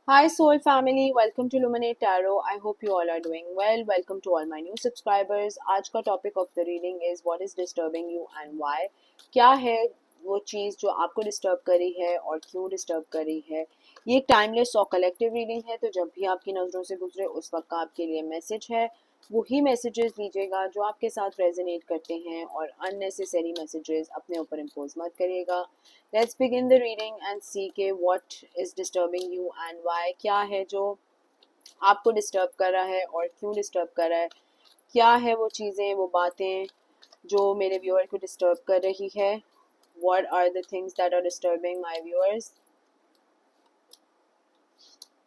Hi, Soul family. Welcome to Luminate Tarot. I hope you all are doing well. Welcome to all my new subscribers. आज का topic of the reading is what is disturbing you and why. क्या है वो चीज़ जो आपको disturb कर रही है और क्यों डिस्टर्ब कर रही है. ये एक टाइमलेस और कलेक्टिव रीडिंग है, तो जब भी आपकी नज़रों से गुजरे उस वक्त का आपके लिए मैसेज है. वही मैसेजेस लीजिएगा जो आपके साथ रेजोनेट करते हैं, और अननेसेसरी मैसेजेस अपने ऊपर इम्पोज मत करिएगा. Let's begin the reading and see के what is disturbing you and why. क्या है जो आपको डिस्टर्ब कर रहा है और क्यों डिस्टर्ब कर रहा है. क्या है वो चीज़ें, वो बातें जो मेरे व्यूअर को डिस्टर्ब कर रही है. What are the things that are disturbing my viewers.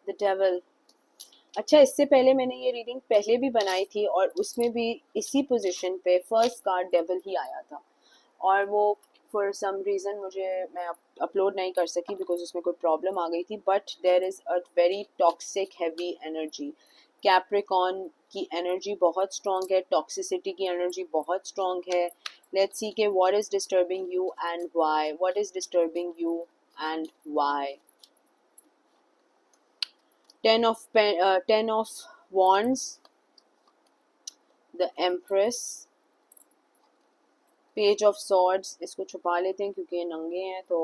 The devil. अच्छा, इससे पहले मैंने ये रीडिंग पहले भी बनाई थी और उसमें भी इसी पोजीशन पे फर्स्ट कार्ड डेविल ही आया था, और वो फॉर सम रीज़न मैं अपलोड नहीं कर सकी बिकॉज उसमें कोई प्रॉब्लम आ गई थी. But there is a very toxic heavy energy. Capricorn की एनर्जी बहुत स्ट्रॉन्ग है, टॉक्सिसिटी की एनर्जी बहुत स्ट्रॉन्ग है. लेट्स सी के what is disturbing you and why. What is disturbing you and why. Ten of Wands, the Empress, Page of Swords. इसको छुपा लेते हैं क्योंकि ये नंगे हैं तो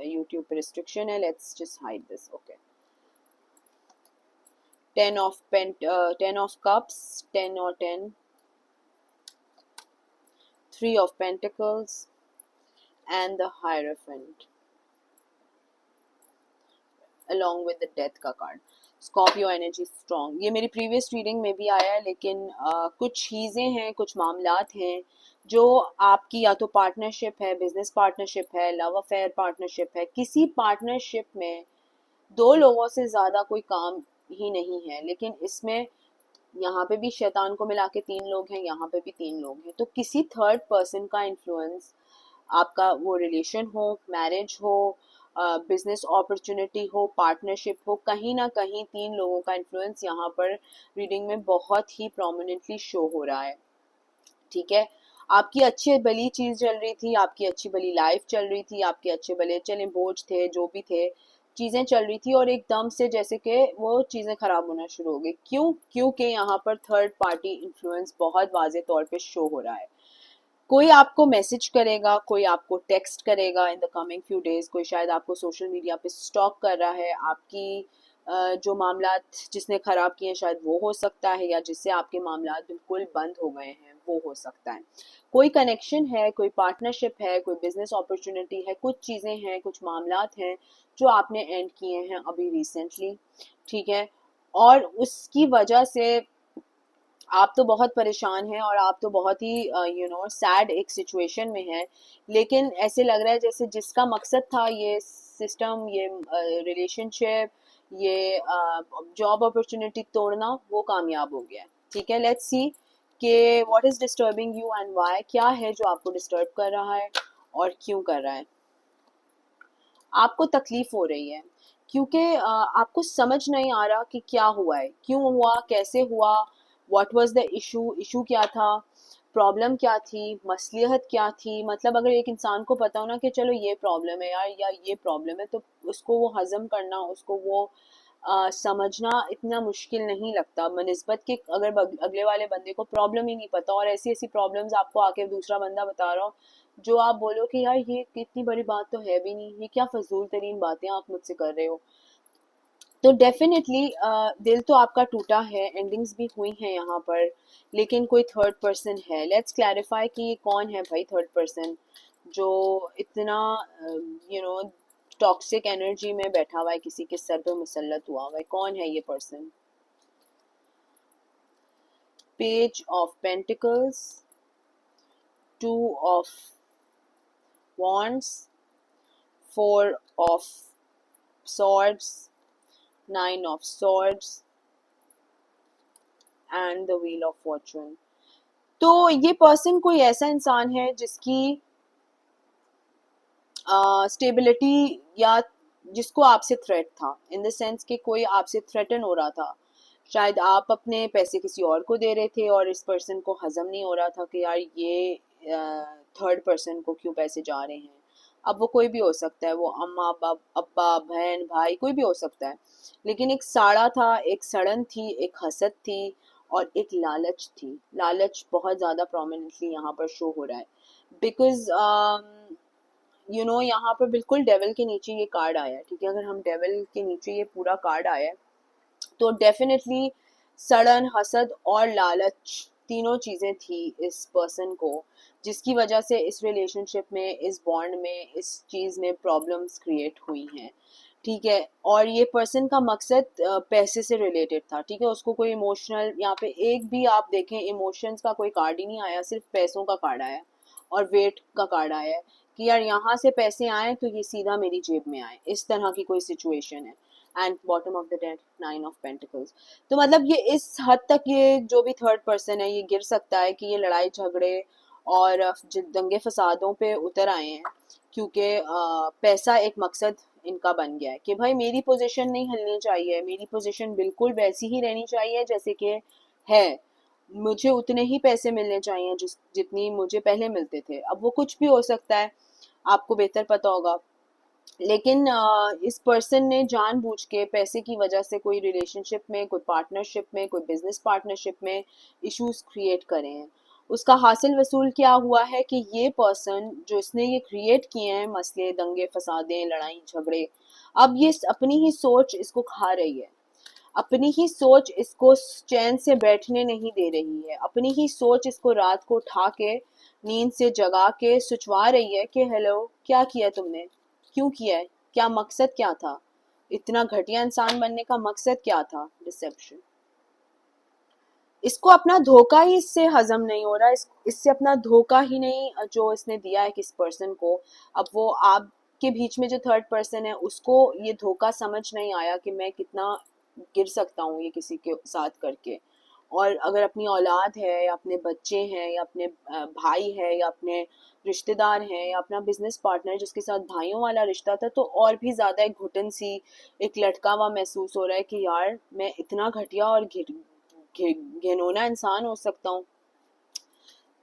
YouTube पे रिस्ट्रिक्शन है. Let's just hide this. Okay. Ten of Cups, 10 or 10. Three of Pentacles and the Hierophant, along with the Death का कार्ड. Scorpio energy strong. ये मेरी प्रीवियस रीडिंग में भी आया है, लेकिन कुछ चीज़ें हैं, कुछ मामलात हैं जो आपकी या तो पार्टनरशिप है, बिजनेस पार्टनरशिप है, लव अफेयर पार्टनरशिप है. किसी पार्टनरशिप में दो लोगों से ज़्यादा कोई काम ही नहीं है, लेकिन इसमें यहाँ पे भी शैतान को मिला के तीन लोग हैं, यहाँ पे भी तीन लोग हैं. तो किसी थर्ड पर्सन का इन्फ्लुएंस, आपका वो रिलेशन हो, मैरिज हो, बिजनेस अपॉर्चुनिटी हो, पार्टनरशिप हो, कहीं ना कहीं तीन लोगों का इन्फ्लुएंस यहाँ पर रीडिंग में बहुत ही प्रोमिनेंटली शो हो रहा है. ठीक है. आपकी अच्छी भली चीज़ चल रही थी, आपकी अच्छी भली लाइफ चल रही थी, आपके अच्छे भले चले बोझ थे, जो भी थे, चीज़ें चल रही थी, और एकदम से जैसे कि वो चीज़ें ख़राब होना शुरू हो गई. क्यों? क्योंकि यहाँ पर थर्ड पार्टी इन्फ्लुएंस बहुत वाजे तौर पे शो हो रहा है. कोई आपको मैसेज करेगा, कोई आपको टेक्स्ट करेगा in the coming few days, कोई शायद आपको सोशल मीडिया पे स्टॉक कर रहा है. आपकी जो मामलात जिसने ख़राब किए हैं शायद वो हो सकता है, या जिससे आपके मामलात बिल्कुल बंद हो गए हैं वो हो सकता है. कोई कनेक्शन है, कोई पार्टनरशिप है, कोई बिजनेस अपॉर्चुनिटी है, कुछ चीज़ें हैं, कुछ मामलात हैं जो आपने एंड किए हैं अभी रिसेंटली. ठीक है. और उसकी वजह से आप तो बहुत परेशान हैं और आप तो बहुत ही सैड एक सिचुएशन में हैं. लेकिन ऐसे लग रहा है जैसे जिसका मकसद था ये सिस्टम, ये रिलेशनशिप, ये जॉब अपॉर्चुनिटी तोड़ना, वो कामयाब हो गया. ठीक है. लेट्स सी कि what is disturbing you and why. क्या है जो आपको डिस्टर्ब कर रहा है और क्यों कर रहा है. आपको तकलीफ हो रही है क्योंकि आपको समझ नहीं आ रहा कि क्या हुआ है, क्यों हुआ, कैसे हुआ, व्हाट वाज द इशू क्या था, प्रॉब्लम क्या थी, मसलियत क्या थी. मतलब अगर एक इंसान को पता हो ना कि चलो ये प्रॉब्लम है यार, या ये प्रॉब्लम है, तो उसको वो हजम करना, उसको वो समझना इतना मुश्किल नहीं लगता बनिस्बत के अगर अगले वाले बंदे को प्रॉब्लम ही नहीं पता, और ऐसी ऐसी प्रॉब्लम्स आपको आके दूसरा बंदा बता रहा हो जो आप बोलो कि यार ये इतनी बड़ी बात तो है भी नहीं, ये क्या फजूल तरीन बातें आप मुझसे कर रहे हो. तो डेफिनेटली दिल तो आपका टूटा है, एंडिंग्स भी हुई हैं यहाँ पर, लेकिन कोई थर्ड पर्सन है. लेट्स क्लैरिफाई कि ये कौन है भाई थर्ड पर्सन जो इतना टॉक्सिक एनर्जी में बैठा हुआ है, किसी के सर पे मुसल्लत हुआ हुआ है. कौन है ये person. Page of pentacles, two of wands, four of swords, nine of swords and the wheel of fortune. तो ये पर्सन कोई ऐसा इंसान है जिसकी स्टेबिलिटी या जिसको आपसे थ्रेट था, इन द सेंस कि कोई आपसे थ्रेटन हो रहा था. शायद आप अपने पैसे किसी और को दे रहे थे और इस पर्सन को हजम नहीं हो रहा था कि यार ये थर्ड पर्सन को क्यों पैसे जा रहे हैं. अब वो कोई भी हो सकता है, वो अम्मा अब्बा बहन भाई कोई भी हो सकता है, लेकिन एक साड़ा था, एक सड़न थी, एक हसद थी, और एक लालच थी। लालच बहुत ज़्यादा प्रोमिनेंटली यहाँ पर शो हो रहा है, बिकॉज यहाँ पर बिल्कुल डेविल के नीचे ये कार्ड आया है, ठीक है। अगर हम डेविल के नीचे ये पूरा कार्ड आया है तो डेफिनेटली सड़न, हसद और लालच तीनों चीजें थी इस पर्सन को, जिसकी वजह से इस रिलेशनशिप में, इस बॉन्ड में, इस चीज में प्रॉब्लम्स क्रिएट हुई हैं, ठीक है। और ये पर्सन का मकसद पैसे से रिलेटेड था, ठीक है। उसको कोई इमोशनल, यहाँ पे एक भी आप देखें इमोशंस का कोई कार्ड ही नहीं आया, सिर्फ पैसों का कार्ड आया और वेट का कार्ड आया है कि यार यहाँ से पैसे आए तो ये सीधा मेरी जेब में आए, इस तरह की कोई सिचुएशन है। And bottom of the deck 9 of pentacles. तो मतलब ये इस हद तक, ये जो भी थर्ड पर्सन है ये गिर सकता है कि ये लड़ाई झगड़े और दंगे फसादों पे उतर आए हैं, क्योंकि पैसा एक मकसद इनका बन गया है कि भाई मेरी पोजीशन नहीं हिलनी चाहिए, मेरी पोजीशन बिल्कुल वैसी ही रहनी चाहिए जैसे कि है, मुझे उतने ही पैसे मिलने चाहिए जितनी मुझे पहले मिलते थे। अब वो कुछ भी हो सकता है, आपको बेहतर पता होगा, लेकिन इस पर्सन ने जानबूझ के पैसे की वजह से कोई रिलेशनशिप में, कोई पार्टनरशिप में, कोई बिजनेस पार्टनरशिप में इश्यूज क्रिएट करे हैं। उसका हासिल वसूल क्या हुआ है कि ये पर्सन जो इसने ये क्रिएट किए हैं मसले, दंगे फसादे, लड़ाई झगड़े, अब ये अपनी ही सोच इसको खा रही है, अपनी ही सोच इसको चैन से बैठने नहीं दे रही है, अपनी ही सोच इसको रात को उठा के नींद से जगा के सुचवा रही है कि हेलो क्या किया तुमने, क्यों किया है, क्या मकसद क्या था, इतना घटिया इंसान बनने का मकसद क्या था। डिसेप्शन। इसको अपना धोखा ही इससे हजम नहीं हो रहा, इससे अपना धोखा ही नहीं जो इसने दिया है किस पर्सन को, अब वो आपके बीच में जो थर्ड पर्सन है उसको ये धोखा समझ नहीं आया कि मैं कितना गिर सकता हूँ ये किसी के साथ करके। और अगर अपनी औलाद है या अपने बच्चे हैं या अपने भाई है या अपने रिश्तेदार हैं या अपना बिजनेस पार्टनर जिसके साथ भाइयों वाला रिश्ता था, तो और भी ज्यादा एक घुटन सी, एक लटका हुआ महसूस हो रहा है कि यार मैं इतना घटिया और घिनौना इंसान हो सकता हूँ।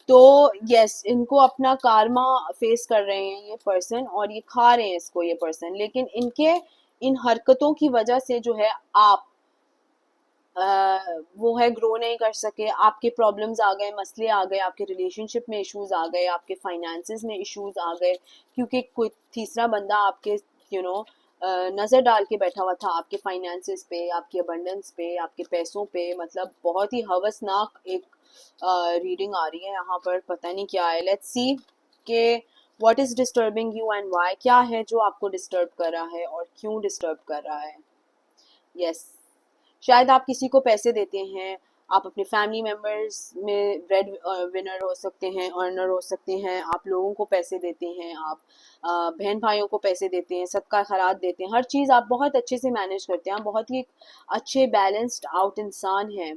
तो यस, इनको अपना कार्मा फेस कर रहे हैं ये पर्सन, और ये खा रहे हैं इसको ये पर्सन, लेकिन इनके इन हरकतों की वजह से जो है आप वो है ग्रो नहीं कर सके, आपके प्रॉब्लम्स आ गए, मसले आ गए, आपके रिलेशनशिप में इश्यूज आ गए, आपके फाइनेंसेस में इश्यूज आ गए, क्योंकि कोई तीसरा बंदा आपके यू नो नज़र डाल के बैठा हुआ था आपके फाइनेंसेस पे, आपकी अबंडेंस पे, आपके पैसों पे। मतलब बहुत ही हवसनाक एक रीडिंग आ रही है यहाँ पर, पता नहीं क्या है। लेट्स सी के what is disturbing you and why, क्या है जो आपको डिस्टर्ब कर रहा है और क्यों डिस्टर्ब कर रहा है। यस, शायद आप किसी को पैसे देते हैं, आप अपने फैमिली मेम्बर्स में ब्रेड विनर हो सकते हैं, अर्नर हो सकते हैं, आप लोगों को पैसे देते हैं, आप बहन भाइयों को पैसे देते हैं, सदका खैरात देते हैं, हर चीज़ आप बहुत अच्छे से मैनेज करते हैं, आप बहुत ही अच्छे बैलेंस्ड आउट इंसान हैं,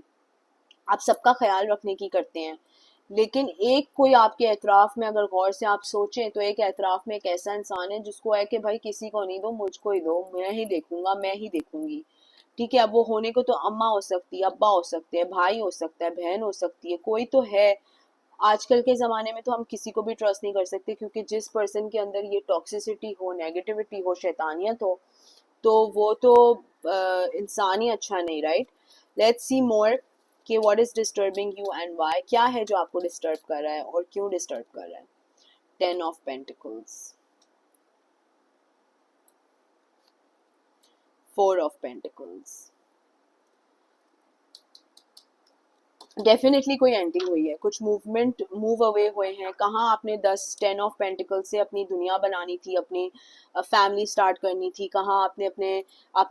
आप सबका ख्याल रखने की करते हैं। लेकिन एक कोई आपके एतराफ़ में अगर गौर से आप सोचें तो एक एतराफ़ में एक ऐसा इंसान है जिसको है कि भाई किसी को नहीं दो, मुझको ही दो, मैं ही देखूंगा, मैं ही देखूंगी, ठीक है। अब वो होने को तो अम्मा हो सकती है, अब्बा हो सकते हैं, भाई हो सकता है, बहन हो सकती है, कोई तो है। आजकल के ज़माने में तो हम किसी को भी ट्रस्ट नहीं कर सकते, क्योंकि जिस पर्सन के अंदर ये टॉक्सिसिटी हो, नेगेटिविटी हो, शैतानियत हो, तो वो तो इंसान ही अच्छा नहीं, राइट। लेट्स सी मोर कि what is disturbing you and why, क्या है जो आपको डिस्टर्ब कर रहा है और क्यों डिस्टर्ब कर रहा है। 10 of pentacles, 4 of pentacles. Definitely कोई एंडिंग हुई है, कुछ मूवमेंट, मूव अवे हुए हैं। कहाँ आपने 10 ऑफ पेंटिकल से अपनी दुनिया बनानी थी, अपनी फैमिली स्टार्ट करनी थी, कहाँ आपने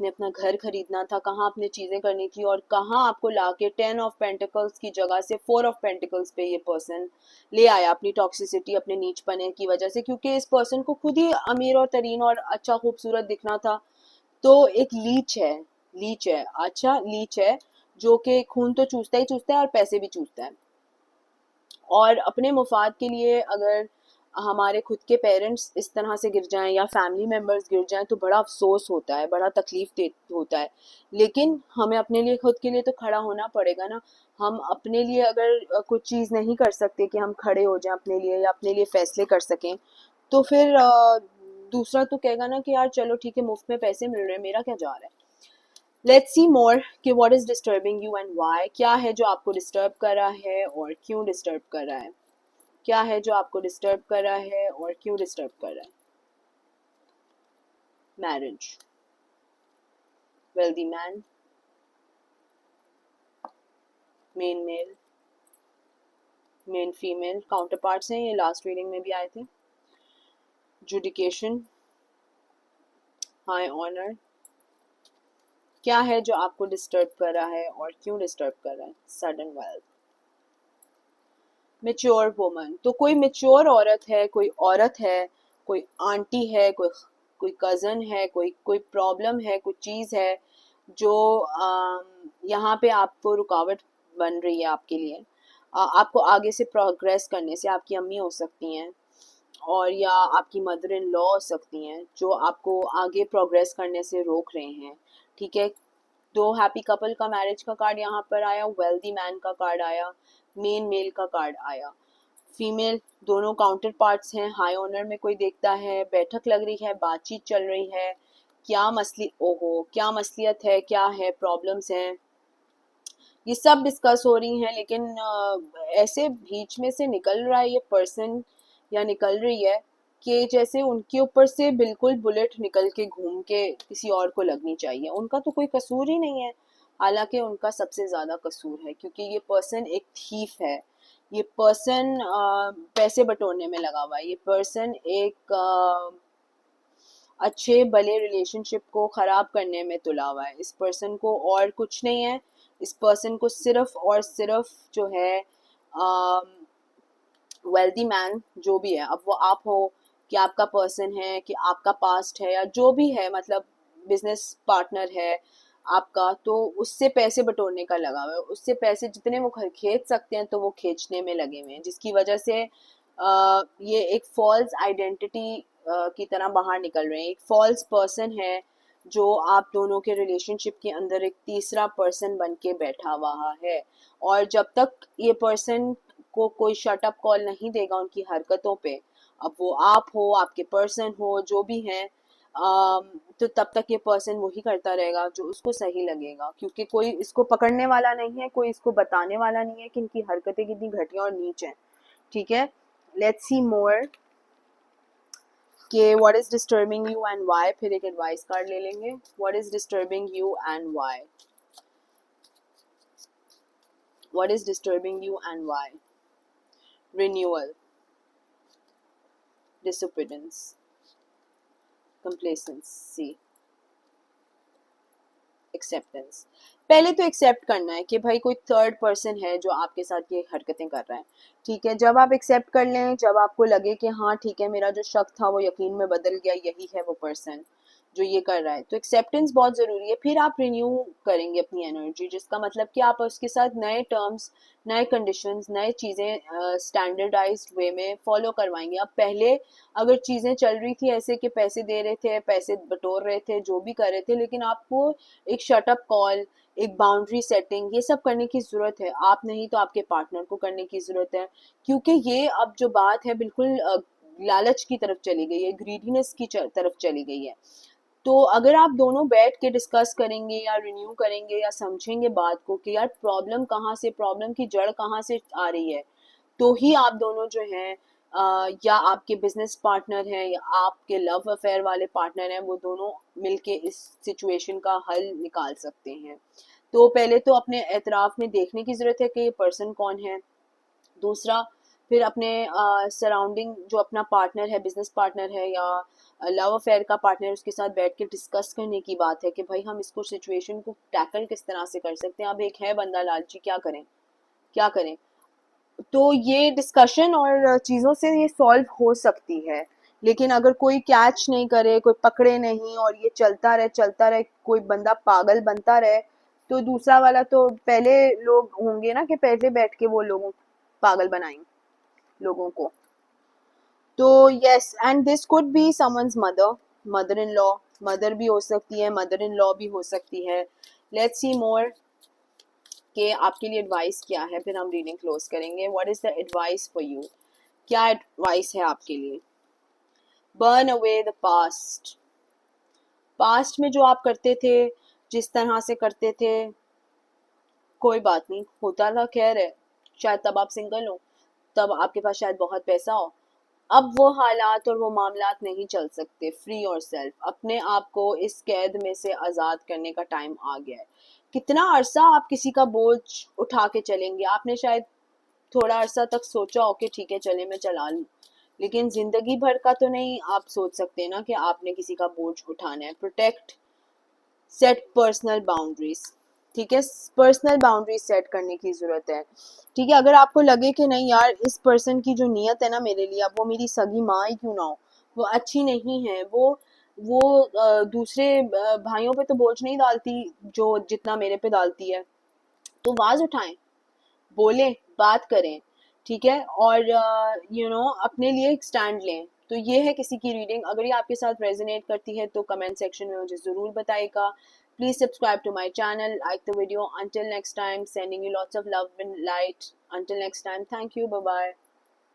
अपना घर खरीदना था, कहाँ आपने चीज़ें करनी थी, और कहाँ आपको लाके 10 ऑफ पेंटिकल्स की जगह से 4 ऑफ पेंटिकल्स पे ये पर्सन ले आया अपनी टॉक्सिसिटी, अपने नीचपने की वजह से, क्योंकि इस पर्सन को खुद ही अमीर और तरीन और अच्छा खूबसूरत दिखना था। तो एक लीच है, लीच है, अच्छा लीच है, जो कि खून तो चूसता ही चूसता है और पैसे भी चूसता है। और अपने मुफाद के लिए अगर हमारे खुद के पेरेंट्स इस तरह से गिर जाएं या फैमिली मेम्बर्स गिर जाएं तो बड़ा अफसोस होता है, बड़ा तकलीफ दे होता है। लेकिन हमें अपने लिए, खुद के लिए तो खड़ा होना पड़ेगा ना। हम अपने लिए अगर कुछ चीज़ नहीं कर सकते कि हम खड़े हो जाएं अपने लिए या अपने लिए फैसले कर सकें, तो फिर दूसरा तो कहेगा ना कि यार चलो ठीक है, मुफ्त में पैसे मिल रहे हैं, मेरा क्या जा रहा है। लेट्स सी मोर कि what is disturbing you and why. क्या है जो आपको डिस्टर्ब कर रहा है और क्यों डिस्टर्ब कर रहा है। क्या है जो आपको डिस्टर्ब कर रहा है और क्यों डिस्टर्ब कर रहा है। Marriage, wealthy man, men male, men female, counterparts हैं, ये लास्ट रीडिंग में भी आए थे। Adjudication, high honour. क्या है जो आपको डिस्टर्ब कर रहा है और क्यों डिस्टर्ब कर रहा है। सडन वेल्थ, मेच्योर वुमन, तो कोई मेच्योर औरत है, कोई आंटी है, कोई कोई कजन है, कोई कोई प्रॉब्लम है, कोई चीज है जो यहाँ पे आपको रुकावट बन रही है आपके लिए। आपको आगे से प्रोग्रेस करने से, आपकी अम्मी हो सकती हैं और या आपकी मदर इन लॉ हो सकती हैं जो आपको आगे प्रोग्रेस करने से रोक रहे हैं। ठीक है, दो हैप्पी कपल का मैरिज का कार्ड यहाँ पर आया, वेल्दी मैन का कार्ड आया, मेन मेल का कार्ड आया। फीमेल दोनों काउंटर पार्ट्स हैं। हाई ऑनर में कोई देखता है, बैठक लग रही है, बातचीत चल रही है, क्या मसली ओहो क्या मसलियत है, क्या है प्रॉब्लम्स हैं, ये सब डिस्कस हो रही हैं। लेकिन ऐसे बीच में से निकल रहा है ये पर्सन या निकल रही है कि जैसे उनके ऊपर से बिल्कुल बुलेट निकल के घूम के किसी और को लगनी चाहिए। उनका तो कोई कसूर ही नहीं है, हालांकि उनका सबसे ज्यादा कसूर है, क्योंकि ये पर्सन एक थीफ है। ये पर्सन पैसे बटोरने में लगा हुआ है। ये पर्सन एक अच्छे भले रिलेशनशिप को खराब करने में तुला हुआ है। इस पर्सन को और कुछ नहीं है। इस पर्सन को सिर्फ और सिर्फ जो है वेल्दी मैन जो भी है, अब वो आप हो कि आपका पर्सन है कि आपका पास्ट है या जो भी है, मतलब बिजनेस पार्टनर है आपका, तो उससे पैसे बटोरने का लगा हुआ है। उससे पैसे जितने वो खींच सकते हैं तो वो खींचने में लगे हुए हैं, जिसकी वजह से ये एक फॉल्स आइडेंटिटी की तरह बाहर निकल रहे हैं। एक फॉल्स पर्सन है जो आप दोनों के रिलेशनशिप के अंदर एक तीसरा पर्सन बन के बैठा हुआ है। और जब तक ये पर्सन को कोई शट अप कॉल नहीं देगा उनकी हरकतों पे, अब वो आप हो, आपके पर्सन हो, जो भी हैं, तो तब तक ये पर्सन वही करता रहेगा जो उसको सही लगेगा, क्योंकि कोई इसको पकड़ने वाला नहीं है, कोई इसको बताने वाला नहीं है कि इनकी हरकतें कितनी घटिया और नीच हैं। ठीक है, लेट्स सी मोर कि what is disturbing you and why. फिर एक एडवाइस कार्ड ले लेंगे। What is disturbing you and why. What is disturbing you and why. Renewal, disobedience, complacency, acceptance. पहले तो एक्सेप्ट करना है कि भाई कोई थर्ड पर्सन है जो आपके साथ ये हरकतें कर रहा है। ठीक है, जब आप एक्सेप्ट कर लें, जब आपको लगे कि हाँ ठीक है, मेरा जो शक था वो यकीन में बदल गया, यही है वो पर्सन जो ये कर रहा है, तो एक्सेप्टेंस बहुत ज़रूरी है। फिर आप रिन्यू करेंगे अपनी एनर्जी, जिसका मतलब कि आप उसके साथ नए टर्म्स, नए कंडीशंस, नए चीज़ें स्टैंडर्डाइज्ड वे में फॉलो करवाएंगे। अब पहले अगर चीज़ें चल रही थी ऐसे कि पैसे दे रहे थे, पैसे बटोर रहे थे, जो भी कर रहे थे, लेकिन आपको एक शटअप कॉल, एक बाउंड्री सेटिंग, ये सब करने की ज़रूरत है। आप नहीं तो आपके पार्टनर को करने की ज़रूरत है, क्योंकि ये अब जो बात है बिल्कुल लालच की तरफ चली गई है, ग्रीडीनेस की तरफ चली गई है। तो अगर आप दोनों बैठ के डिस्कस करेंगे या रिन्यू करेंगे या समझेंगे बात को कि यार प्रॉब्लम कहाँ से, प्रॉब्लम की जड़ कहाँ से आ रही है, तो ही आप दोनों जो हैं या आपके बिजनेस पार्टनर हैं या आपके लव अफेयर वाले पार्टनर हैं, वो दोनों मिलके इस सिचुएशन का हल निकाल सकते हैं। तो पहले तो अपने एतराफ़ में देखने की ज़रूरत है कि ये पर्सन कौन है। दूसरा, फिर अपने सराउंडिंग जो अपना पार्टनर है, बिजनेस पार्टनर है या लव अफेयर का पार्टनर, उसके साथ बैठ के डिस्कस करने की बात है कि भाई हम इसको सिचुएशन को टैकल किस तरह से कर सकते हैं। अब एक है बंदा लालची, क्या करें क्या करें। तो ये डिस्कशन और चीज़ों से ये सॉल्व हो सकती है। लेकिन अगर कोई कैच नहीं करे, कोई पकड़े नहीं और ये चलता रहे, कोई बंदा पागल बनता रहे, तो दूसरा वाला तो पहले लोग होंगे ना कि पहले बैठ के वो लोगों पागल बनाएंगे लोगों को। तो yes, and this could be someone's mother, mother in law, mother भी हो सकती है, मदर इन लॉ भी हो सकती है। लेट्स सी मोर कि आपके लिए एडवाइस क्या है, फिर हम रीडिंग क्लोज करेंगे। What is the advice for you. क्या एडवाइस है आपके लिए। Burn away the past. Past में जो आप करते थे, जिस तरह से करते थे, कोई बात नहीं, होता था, खैर है। शायद तब आप सिंगल हो, तब आपके पास शायद बहुत पैसा हो। अब वो हालात और वो मामलात नहीं चल सकते। फ्री योर सेल्फ, अपने आप को इस कैद में से आज़ाद करने का टाइम आ गया है। कितना अरसा आप किसी का बोझ उठा के चलेंगे? आपने शायद थोड़ा अरसा तक सोचा हो कि ठीक है चले मैं चला लूं, लेकिन जिंदगी भर का तो नहीं आप सोच सकते ना कि आपने किसी का बोझ उठाना है। Protect, set personal boundaries. ठीक है, पर्सनल बाउंड्रीज सेट करने की जरूरत है। ठीक है, अगर आपको लगे कि नहीं यार इस पर्सन की जो नीयत है ना मेरे लिए, अब वो मेरी सगी माँ ही क्यों ना हो, वो अच्छी नहीं है, वो दूसरे भाइयों पे तो बोझ नहीं डालती जो जितना मेरे पे डालती है, तो आवाज उठाएं, बोलें, बात करें। ठीक है, और अपने लिए एक स्टैंड लें। तो ये है किसी की रीडिंग। अगर ये आपके साथ रेजोनेट करती है तो कमेंट सेक्शन में मुझे ज़रूर बताइएगा। Please subscribe to my channel, like the video. Until next time, sending you lots of love and light. Until next time, thank you, bye bye.